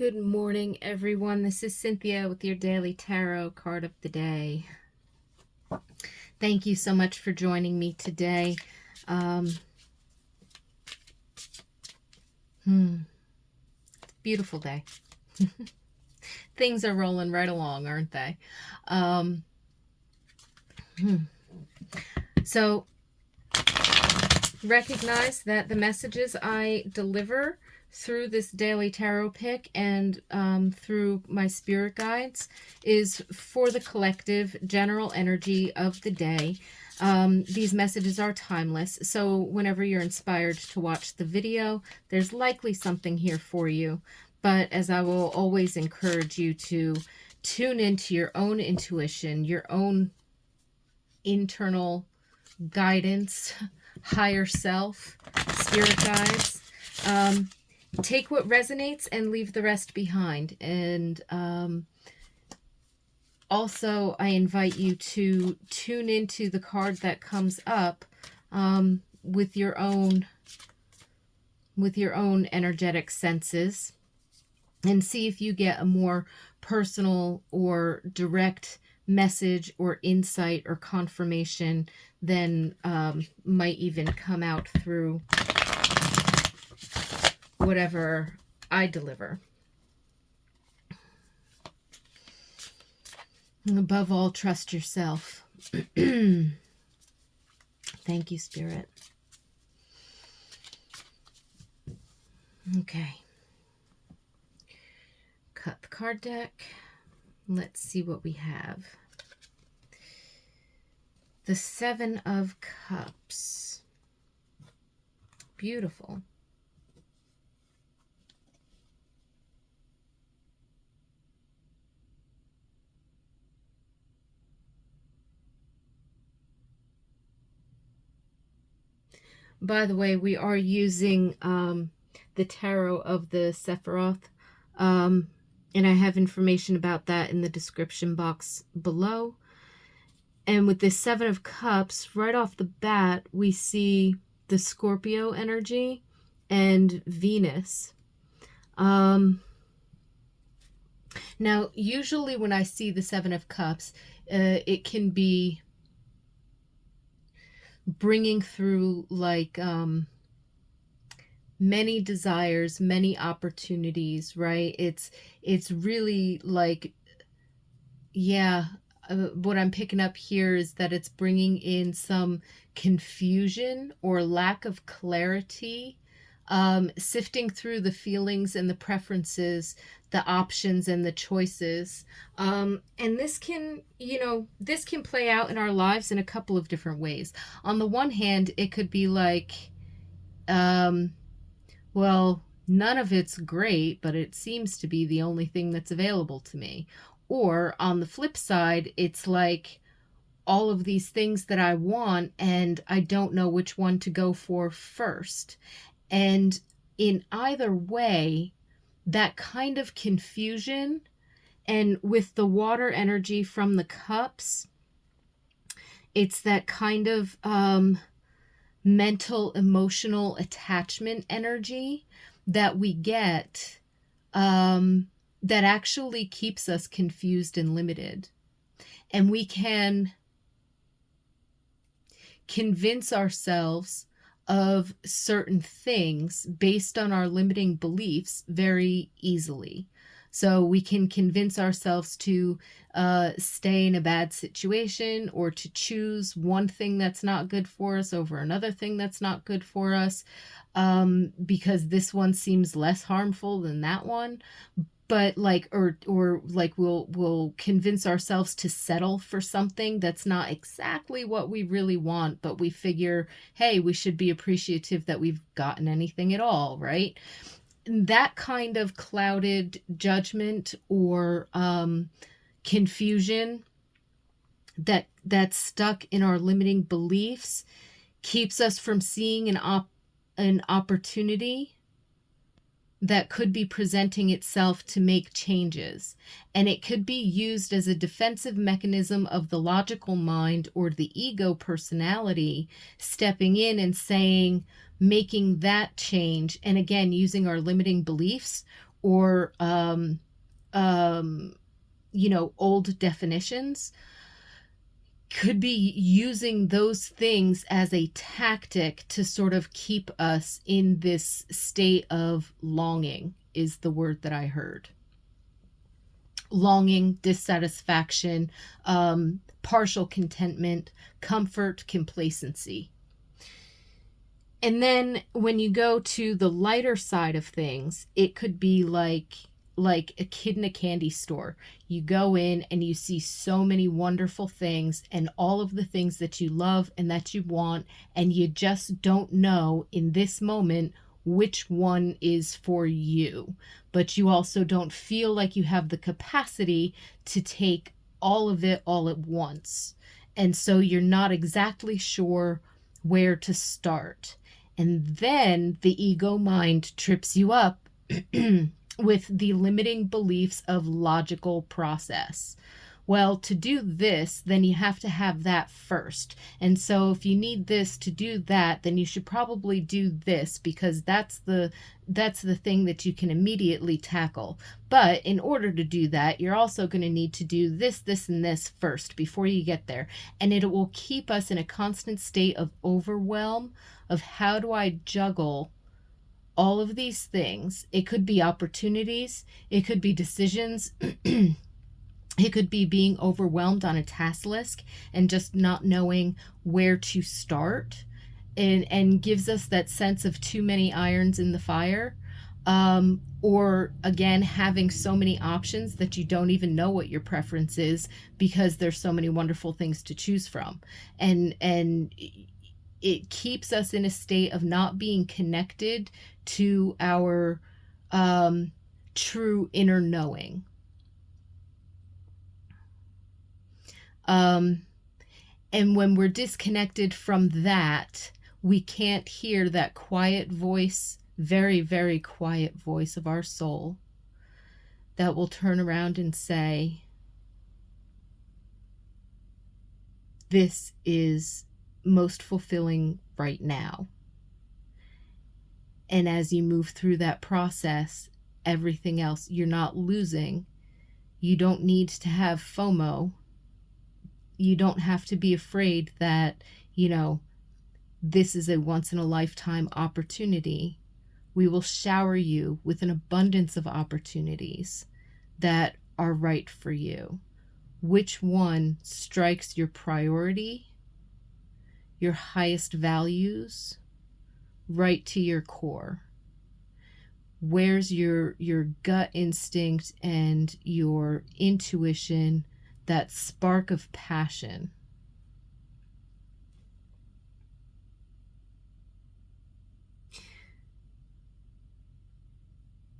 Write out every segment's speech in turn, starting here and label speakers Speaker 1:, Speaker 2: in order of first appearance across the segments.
Speaker 1: Good morning, everyone. This is Cynthia with your daily tarot card of the day. Thank you so much for joining me today. Beautiful day. Things are rolling right along, aren't they? So recognize that the messages I deliver through this daily tarot pick and through my spirit guides is for the collective general energy of the day. These messages are timeless, so whenever you're inspired to watch the video, there's likely something here for you. But as I will always encourage you to tune into your own intuition, your own internal guidance, higher self, spirit guides. Take what resonates and leave the rest behind. And also, I invite you to tune into the card that comes up with your own energetic senses, and see if you get a more personal or direct message or insight or confirmation than might even come out through whatever I deliver. And above all, trust yourself. Thank you, Spirit. Okay. Cut the card deck. Let's see what we have. The Seven of Cups. Beautiful. By the way, we are using the tarot of the Sephiroth, and I have information about that in the description box below. And with this Seven of Cups, right off the bat, we see the Scorpio energy and Venus. Now, usually when I see the Seven of Cups, it can be bringing through like many desires, many opportunities, right? It's really like, yeah, what I'm picking up here is that it's bringing in some confusion or lack of clarity, sifting through the feelings and the preferences, the options and the choices. And this can, this can play out in our lives in a couple of different ways. On the one hand, it could be like, well, none of it's great, but it seems to be the only thing that's available to me. Or on the flip side, it's like all of these things that I want and I don't know which one to go for first. And in either way, that kind of confusion, and with the water energy from the cups, it's that kind of mental, emotional attachment energy that we get that actually keeps us confused and limited. And we can convince ourselves of certain things based on our limiting beliefs very easily. So we can convince ourselves to stay in a bad situation, or to choose one thing that's not good for us over another thing that's not good for us, because this one seems less harmful than that one. But like, or like we'll convince ourselves to settle for something that's not exactly what we really want, but we figure, hey, we should be appreciative that we've gotten anything at all, right? That kind of clouded judgment or confusion that's stuck in our limiting beliefs keeps us from seeing an opportunity that could be presenting itself to make changes. And it could be used as a defensive mechanism of the logical mind or the ego personality stepping in and saying, making that change, and again, using our limiting beliefs or um, old definitions, could be using those things as a tactic to sort of keep us in this state of longing, is the word that I heard. Longing, dissatisfaction, partial contentment, comfort, complacency. And then when you go to the lighter side of things, it could be like a kid in a candy store. You go in and you see so many wonderful things and all of the things that you love and that you want, and you just don't know in this moment which one is for you. But you also don't feel like you have the capacity to take all of it all at once. And so you're not exactly sure where to start. And then the ego mind trips you up with the limiting beliefs of logical process. Well, to do this, then you have to have that first. And so if you need this to do that, then you should probably do this, because that's the thing that you can immediately tackle. But in order to do that, you're also going to need to do this, this, and this first before you get there. And it will keep us in a constant state of overwhelm of how do I juggle all of these things. It could be opportunities, it could be decisions, it could be being overwhelmed on a task list and just not knowing where to start, and gives us that sense of too many irons in the fire. Or again, having so many options that you don't even know what your preference is because there's so many wonderful things to choose from. And it keeps us in a state of not being connected to our true inner knowing. And when we're disconnected from that, we can't hear that quiet voice, very, very quiet voice of our soul that will turn around and say, this is most fulfilling right now. And as you move through that process, everything else, you're not losing. You don't need to have FOMO. You don't have to be afraid that, this is a once in a lifetime opportunity. We will shower you with an abundance of opportunities that are right for you. Which one strikes your priority, your highest values, right to your core? Where's your gut instinct and your intuition, that spark of passion?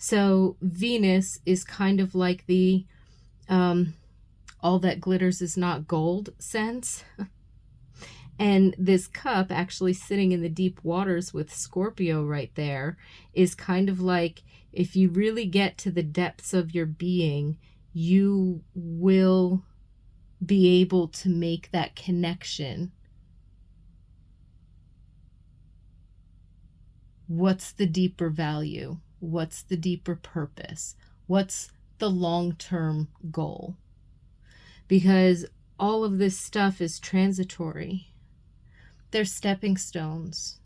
Speaker 1: So Venus is kind of like the all that glitters is not gold sense. And this cup actually sitting in the deep waters with Scorpio right there is kind of like, if you really get to the depths of your being, you will be able to make that connection. What's the deeper value? What's the deeper purpose? What's the long-term goal? Because all of this stuff is transitory. They're stepping stones.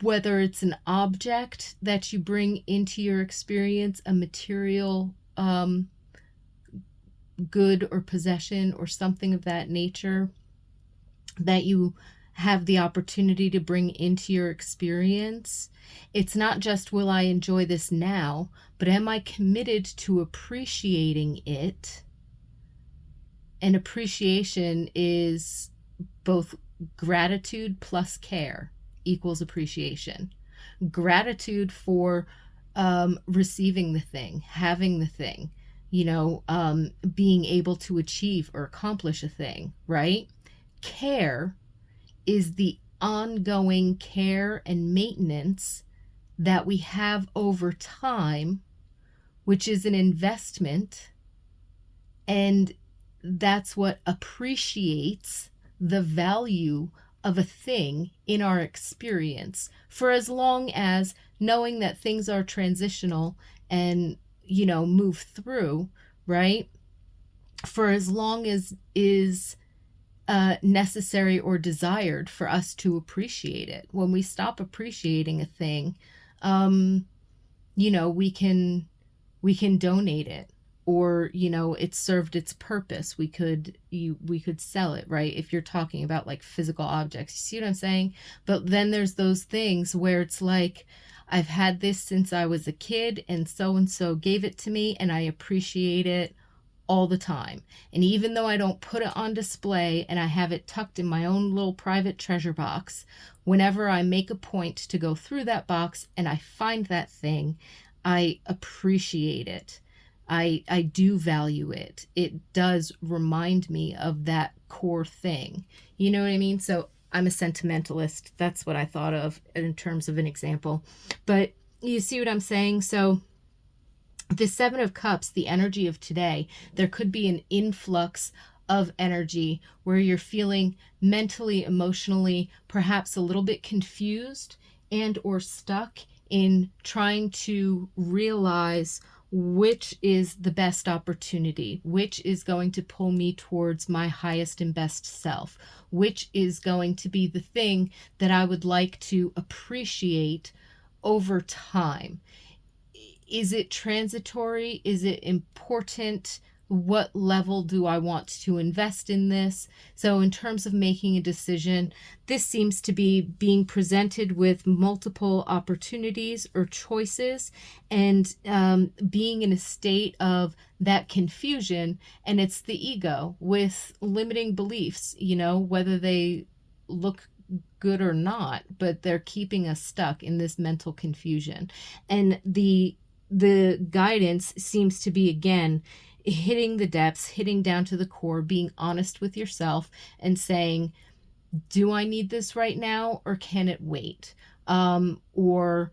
Speaker 1: Whether it's an object that you bring into your experience, a material good or possession or something of that nature that you have the opportunity to bring into your experience, it's not just, will I enjoy this now, but am I committed to appreciating it? And appreciation is both gratitude plus care equals appreciation. Gratitude for receiving the thing, having the thing, being able to achieve or accomplish a thing, right? Care is the ongoing care and maintenance that we have over time, which is an investment, and that's what appreciates the value of a thing in our experience for as long as knowing that things are transitional and, move through, right? For as long as is necessary or desired for us to appreciate it. When we stop appreciating a thing, um, we can donate it, or it served its purpose. We could sell it, right? If you're talking about like physical objects, you see what I'm saying? But then there's those things where it's like, I've had this since I was a kid, and so gave it to me, and I appreciate it all the time. And even though I don't put it on display and I have it tucked in my own little private treasure box, whenever I make a point to go through that box and I find that thing, I appreciate it. I do value it. It does remind me of that core thing. You know what I mean? So I'm a sentimentalist. That's what I thought of in terms of an example. But you see what I'm saying? So the Seven of Cups, the energy of today, there could be an influx of energy where you're feeling mentally, emotionally, perhaps a little bit confused and or stuck in trying to realize which is the best opportunity, which is going to pull me towards my highest and best self, which is going to be the thing that I would like to appreciate over time. Is it transitory? Is it important? What level do I want to invest in this? So in terms of making a decision, this seems to be being presented with multiple opportunities or choices, and being in a state of that confusion. And it's the ego with limiting beliefs, whether they look good or not, but they're keeping us stuck in this mental confusion. And the guidance seems to be, again, hitting the depths, hitting down to the core, being honest with yourself and saying, do I need this right now, or can it wait? Or,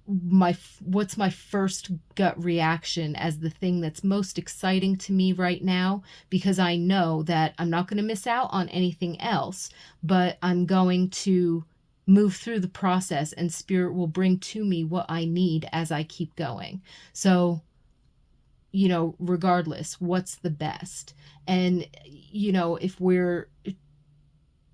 Speaker 1: what's my first gut reaction as the thing that's most exciting to me right now, because I know that I'm not going to miss out on anything else, but I'm going to move through the process, and spirit will bring to me what I need as I keep going. So, regardless, what's the best? And, if we're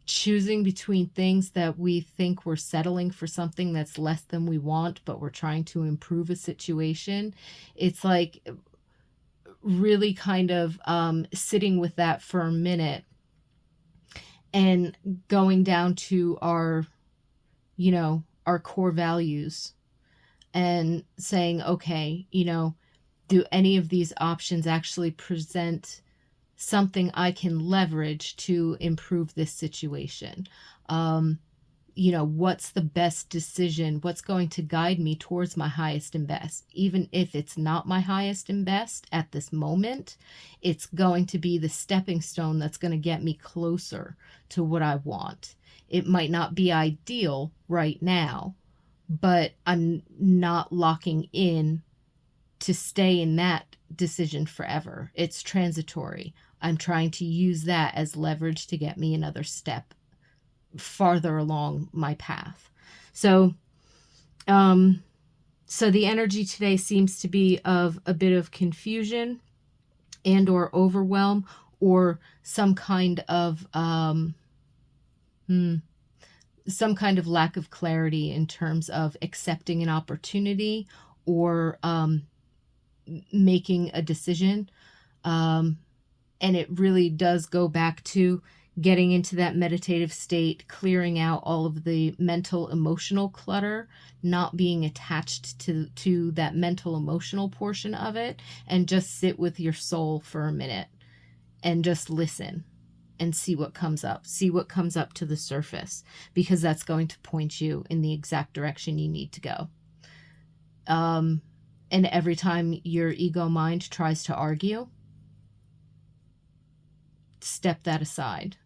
Speaker 1: choosing between things that we think we're settling for something that's less than we want, but we're trying to improve a situation, it's like really kind of sitting with that for a minute and going down to our core values and saying, okay, do any of these options actually present something I can leverage to improve this situation? What's the best decision? What's going to guide me towards my highest and best? Even if it's not my highest and best at this moment, it's going to be the stepping stone that's going to get me closer to what I want. It might not be ideal right now, but I'm not locking in to stay in that decision forever. It's transitory. I'm trying to use that as leverage to get me another step farther along my path. So the energy today seems to be of a bit of confusion and or overwhelm, or some kind of lack of clarity in terms of accepting an opportunity or making a decision. And it really does go back to getting into that meditative state, clearing out all of the mental, emotional clutter, not being attached to that mental, emotional portion of it, and just sit with your soul for a minute and just listen and see what comes up. See what comes up to the surface, because that's going to point you in the exact direction you need to go. And every time your ego mind tries to argue, step that aside.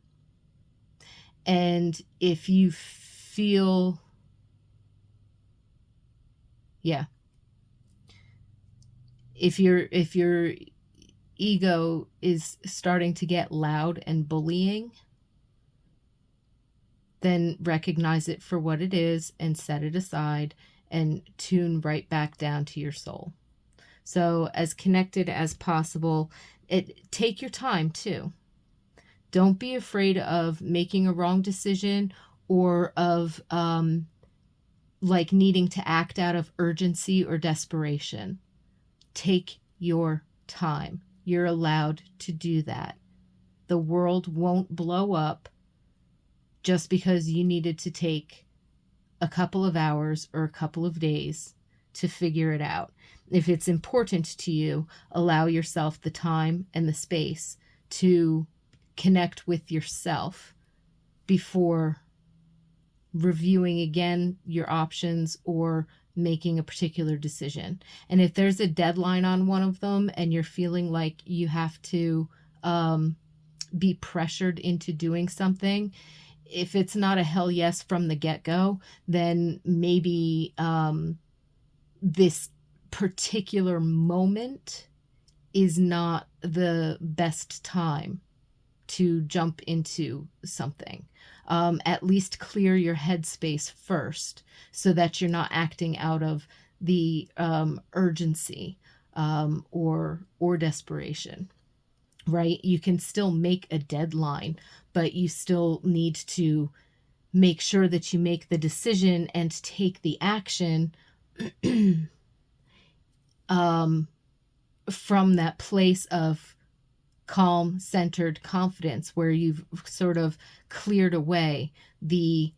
Speaker 1: And if you feel, if your ego is starting to get loud and bullying, then recognize it for what it is and set it aside and tune right back down to your soul. So as connected as possible. Take your time too. Don't be afraid of making a wrong decision or of like needing to act out of urgency or desperation. Take your time. You're allowed to do that. The world won't blow up just because you needed to take a couple of hours or a couple of days to figure it out. If it's important to you, allow yourself the time and the space to connect with yourself before reviewing again your options or making a particular decision. And if there's a deadline on one of them and you're feeling like you have to be pressured into doing something, if it's not a hell yes from the get-go, then maybe this particular moment is not the best time to jump into something. At least clear your headspace first so that you're not acting out of the urgency or desperation, right? You can still make a deadline, but you still need to make sure that you make the decision and take the action from that place of calm, centered confidence where you've sort of cleared away the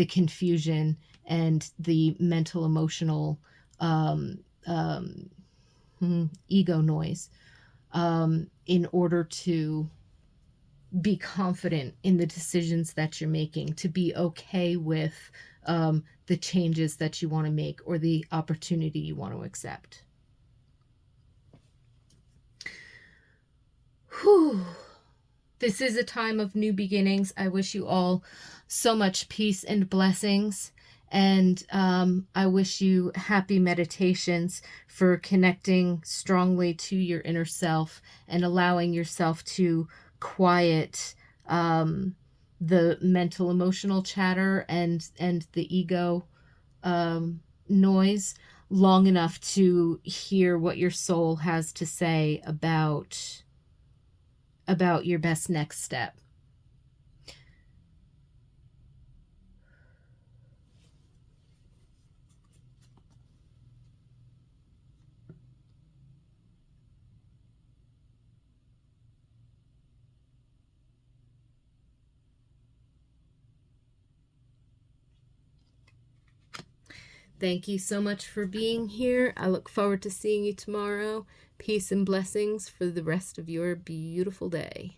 Speaker 1: confusion and the mental, emotional ego noise in order to be confident in the decisions that you're making, to be okay with the changes that you want to make or the opportunity you want to accept. Whew. This is a time of new beginnings. I wish you all so much peace and blessings. And I wish you happy meditations for connecting strongly to your inner self and allowing yourself to quiet the mental, emotional chatter and the ego noise long enough to hear what your soul has to say about your best next step. Thank you so much for being here. I look forward to seeing you tomorrow. Peace and blessings for the rest of your beautiful day.